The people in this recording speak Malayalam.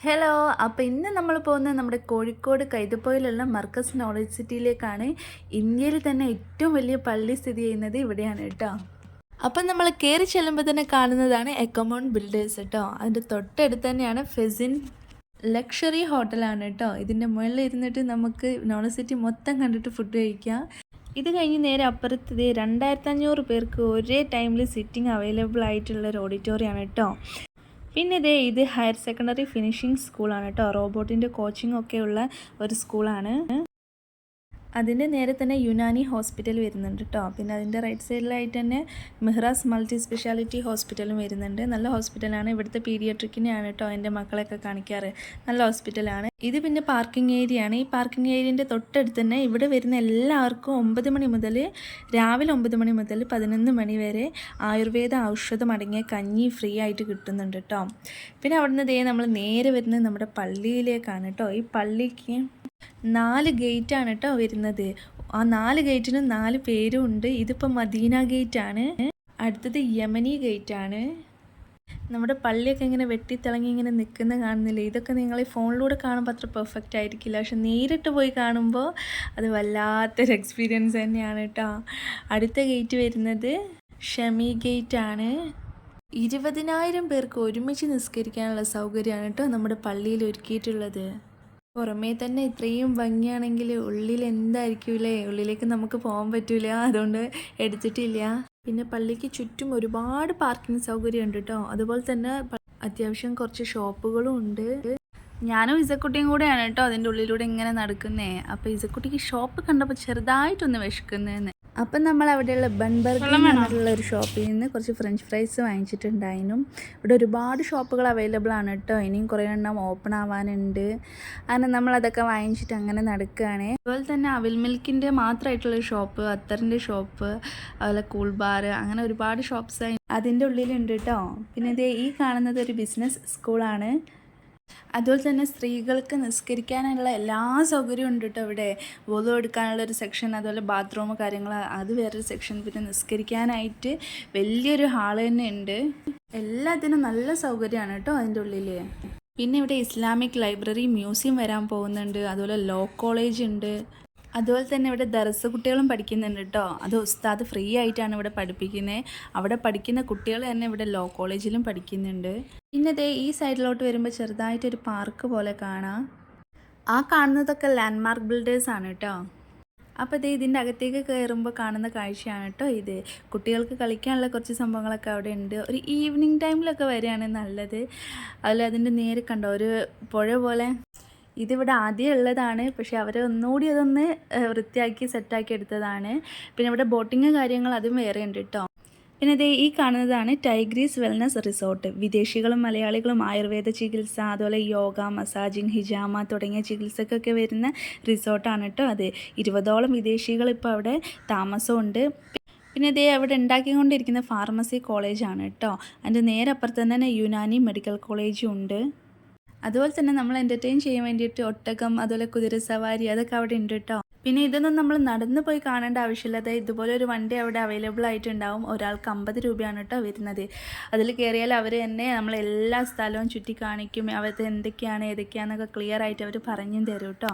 ഹലോ, അപ്പോൾ ഇന്ന് നമ്മൾ പോകുന്നത് നമ്മുടെ കോഴിക്കോട് കൈതപ്പൊയിലുള്ള മർക്കസ് നോളജ് സിറ്റിയിലേക്കാണ്. ഇന്ത്യയിൽ തന്നെ ഏറ്റവും വലിയ പള്ളി സ്ഥിതി ചെയ്യുന്നത് ഇവിടെയാണ് കേട്ടോ. അപ്പം നമ്മൾ കയറി ചെല്ലുമ്പോൾ തന്നെ കാണുന്നതാണ് എക്കമോൺ ബിൽഡേഴ്സ് കേട്ടോ. അതിൻ്റെ തൊട്ടടുത്ത് തന്നെയാണ് ഫെസിൻ ലക്ഷറി ഹോട്ടലാണ് കേട്ടോ. ഇതിൻ്റെ മുകളിൽ ഇരുന്നിട്ട് നമുക്ക് നോളജ് സിറ്റി മൊത്തം കണ്ടിട്ട് ഫുഡ് കഴിക്കാം. ഇത് കഴിഞ്ഞ് നേരെ അപ്പുറത്ത് 2500 പേർക്ക് ഒരേ ടൈമിൽ സിറ്റിംഗ് അവൈലബിൾ ആയിട്ടുള്ളൊരു ഓഡിറ്റോറിയമാണ് കേട്ടോ. പിന്നെ ഇത് ഹയർ സെക്കൻഡറി ഫിനിഷിംഗ് സ്കൂളാണ് കേട്ടോ. റോബോട്ടിൻ്റെ കോച്ചിങ് ഒക്കെ ഉള്ള ഒരു സ്കൂളാണ്. അതിൻ്റെ നേരെ തന്നെ യുനാനി ഹോസ്പിറ്റൽ വരുന്നുണ്ട് കേട്ടോ. പിന്നെ അതിൻ്റെ റൈറ്റ് സൈഡിലായിട്ട് തന്നെ മെഹ്റാസ് മൾട്ടി സ്പെഷ്യാലിറ്റി ഹോസ്പിറ്റലും വരുന്നുണ്ട്. നല്ല ഹോസ്പിറ്റലാണ്. ഇവിടുത്തെ പീഡിയാട്രിക്കിനെയാണ് കേട്ടോ എൻ്റെ മക്കളെയൊക്കെ കാണിക്കാറ്. നല്ല ഹോസ്പിറ്റലാണ്. ഇത് പിന്നെ പാർക്കിംഗ് ഏരിയ ആണ്. ഈ പാർക്കിംഗ് ഏരിയൻ്റെ തൊട്ടടുത്ത് തന്നെ ഇവിടെ വരുന്ന എല്ലാവർക്കും 9 മണി മുതൽ രാവിലെ 9 മണി മുതൽ 11 മണി വരെ ആയുർവേദ ഔഷധം അടങ്ങിയ കഞ്ഞി ഫ്രീ ആയിട്ട് കിട്ടുന്നുണ്ട് കേട്ടോ. പിന്നെ അവിടുന്ന് നമ്മൾ നേരെ വരുന്നത് നമ്മുടെ പള്ളിയിലേക്കാണ് കേട്ടോ. ഈ പള്ളിക്ക് 4 ഗേറ്റാണ് കേട്ടോ വരുന്നത്. ആ 4 ഗേറ്റിനും 4 പേരും ഉണ്ട്. ഇതിപ്പോൾ മദീന ഗേറ്റാണ്. അടുത്തത് യമനി ഗേറ്റാണ്. നമ്മുടെ പള്ളിയൊക്കെ ഇങ്ങനെ വെട്ടിത്തിളങ്ങി ഇങ്ങനെ നിൽക്കുന്ന കാണുന്നില്ലേ? ഇതൊക്കെ നിങ്ങൾ ഈ ഫോണിലൂടെ കാണുമ്പോൾ അത്ര പെർഫെക്റ്റ് ആയിരിക്കില്ല, പക്ഷെ നേരിട്ട് പോയി കാണുമ്പോൾ അത് വല്ലാത്തൊരു എക്സ്പീരിയൻസ് തന്നെയാണ് കേട്ടോ. അടുത്ത ഗേറ്റ് വരുന്നത് ഷമി ഗേറ്റാണ്. 20,000 പേർക്ക് ഒരുമിച്ച് നിസ്കരിക്കാനുള്ള സൗകര്യമാണ് കേട്ടോ നമ്മുടെ പള്ളിയിൽ ഒരുക്കിയിട്ടുള്ളത്. പുറമേ തന്നെ ഇത്രയും ഭംഗിയാണെങ്കിൽ ഉള്ളിൽ എന്തായിരിക്കൂലേ? ഉള്ളിലേക്ക് നമുക്ക് പോകാൻ പറ്റൂല, അതുകൊണ്ട് എടുത്തിട്ടില്ല. പിന്നെ പള്ളിക്ക് ചുറ്റും ഒരുപാട് പാർക്കിംഗ് സൗകര്യം ഉണ്ട് കേട്ടോ. അതുപോലെ തന്നെ അത്യാവശ്യം കുറച്ച് ഷോപ്പുകളും ഉണ്ട്. ഞാനും ഇസക്കുട്ടിയും കൂടെയാണ് കേട്ടോ അതിൻ്റെ ഉള്ളിലൂടെ ഇങ്ങനെ നടക്കുന്നേ. അപ്പോൾ ഇസക്കുട്ടിക്ക് ഷോപ്പ് കണ്ടപ്പോൾ ചെറുതായിട്ടൊന്ന് വിശക്കുന്നതെന്ന്. അപ്പം നമ്മൾ അവിടെയുള്ള ബൺബർഗർ എന്നുള്ള ഒരു ഷോപ്പിൽ നിന്ന് കുറച്ച് ഫ്രഞ്ച് ഫ്രൈസ് വാങ്ങിച്ചിട്ടുണ്ടായിരുന്നു. ഇവിടെ ഒരുപാട് ഷോപ്പുകൾ അവൈലബിൾ ആണ് കേട്ടോ. ഇനിയും കുറേ എണ്ണം ഓപ്പൺ ആവാനുണ്ട്. അങ്ങനെ നമ്മളതൊക്കെ വാങ്ങിച്ചിട്ട് അങ്ങനെ നടക്കുകയാണ്. അതുപോലെ തന്നെ അവിൽ മിൽക്കിൻ്റെ മാത്രമായിട്ടുള്ളൊരു ഷോപ്പ്, അത്തറിൻ്റെ ഷോപ്പ്, അതുപോലെ കൂൾ ബാർ, അങ്ങനെ ഒരുപാട് ഷോപ്പ്സ് അതിൻ്റെ ഉള്ളിലുണ്ട് കേട്ടോ. പിന്നെ ഈ കാണുന്നത് ഒരു ബിസിനസ് സ്കൂളാണ്. അതുപോലെ തന്നെ സ്ത്രീകൾക്ക് നിസ്കരിക്കാനുള്ള എല്ലാ സൗകര്യവും ഉണ്ട് കേട്ടോ ഇവിടെ. വുളു എടുക്കാനുള്ളൊരു സെക്ഷൻ, അതുപോലെ ബാത്റൂം കാര്യങ്ങൾ അത് വേറൊരു സെക്ഷൻ. പിന്നെ നിസ്കരിക്കാനായിട്ട് വലിയൊരു ഹാള് തന്നെ ഉണ്ട്. എല്ലാത്തിനും നല്ല സൗകര്യമാണ് കേട്ടോ അതിൻ്റെ ഉള്ളിൽ. പിന്നെ ഇവിടെ ഇസ്ലാമിക് ലൈബ്രറി മ്യൂസിയം വരാൻ പോകുന്നുണ്ട്. അതുപോലെ ലോ കോളേജ് ഉണ്ട്. അതുപോലെ തന്നെ ഇവിടെ ദർസ് കുട്ടികളും പഠിക്കുന്നുണ്ട് കേട്ടോ. അത് ഉസ്താദ് ഫ്രീ ആയിട്ടാണ് ഇവിടെ പഠിപ്പിക്കുന്നത്. അവിടെ പഠിക്കുന്ന കുട്ടികൾ തന്നെ ഇവിടെ ലോ കോളേജിലും പഠിക്കുന്നുണ്ട്. പിന്നെ ഈ സൈഡിലോട്ട് വരുമ്പോൾ ചെറുതായിട്ടൊരു പാർക്ക് പോലെ കാണാം. ആ കാണുന്നതൊക്കെ ലാൻഡ്മാർക്ക് ബിൽഡേഴ്സാണ് കേട്ടോ. അപ്പോൾ ഇതിൻ്റെ അകത്തേക്ക് കയറുമ്പോൾ കാണുന്ന കാഴ്ചയാണ് കേട്ടോ ഇത്. കുട്ടികൾക്ക് കളിക്കാനുള്ള കുറച്ച് സംഭവങ്ങളൊക്കെ അവിടെ ഉണ്ട്. ഒരു ഈവനിങ് ടൈമിലൊക്കെ വരികയാണ് നല്ലത്. അതിൻ്റെ നേരെ കണ്ടോ ഒരു പുഴ പോലെ. ഇതിവിടെ ആദ്യം ഉള്ളതാണ്, പക്ഷേ അവർ ഒന്നുകൂടി അതൊന്ന് വൃത്തിയാക്കി സെറ്റാക്കി എടുത്തതാണ്. പിന്നെ ഇവിടെ ബോട്ടിങ് കാര്യങ്ങൾ അതും വേറെ ഉണ്ട് കേട്ടോ. പിന്നെ ഈ കാണുന്നതാണ് ടൈഗ്രീസ് വെൽനസ് റിസോർട്ട്. വിദേശികളും മലയാളികളും ആയുർവേദ ചികിത്സ, അതുപോലെ യോഗ, മസാജിങ്, ഹിജാമ തുടങ്ങിയ ചികിത്സക്കൊക്കെ വരുന്ന റിസോർട്ടാണ് കേട്ടോ അത്. 20ഓളം വിദേശികൾ ഇപ്പോൾ അവിടെ താമസമുണ്ട്. പിന്നെ അവിടെ ഉണ്ടാക്കിക്കൊണ്ടിരിക്കുന്ന ഫാർമസി കോളേജാണ് കേട്ടോ. അതിൻ്റെ നേരെ അപ്പുറത്ത് തന്നെ യുനാനി മെഡിക്കൽ കോളേജും ഉണ്ട്. അതുപോലെ തന്നെ നമ്മൾ എൻ്റർടൈൻ ചെയ്യാൻ വേണ്ടിയിട്ട് ഒട്ടകം, അതുപോലെ കുതിരസവാരി, അതൊക്കെ അവിടെ ഉണ്ട് കേട്ടോ. പിന്നെ ഇതൊന്നും നമ്മൾ നടന്നു പോയി കാണേണ്ട ആവശ്യമില്ല. അതായത് ഇതുപോലെ ഒരു വണ്ടി അവിടെ അവൈലബിൾ ആയിട്ടുണ്ടാവും. ഒരാൾക്ക് 50 രൂപയാണ് കേട്ടോ വരുന്നത്. അതിൽ കയറിയാൽ അവർ തന്നെ നമ്മളെല്ലാ സ്ഥലവും ചുറ്റി കാണിക്കും. അവർക്ക് എന്തൊക്കെയാണ് ഏതൊക്കെയാണെന്നൊക്കെ ക്ലിയർ ആയിട്ട് അവർ പറഞ്ഞും തരും കേട്ടോ.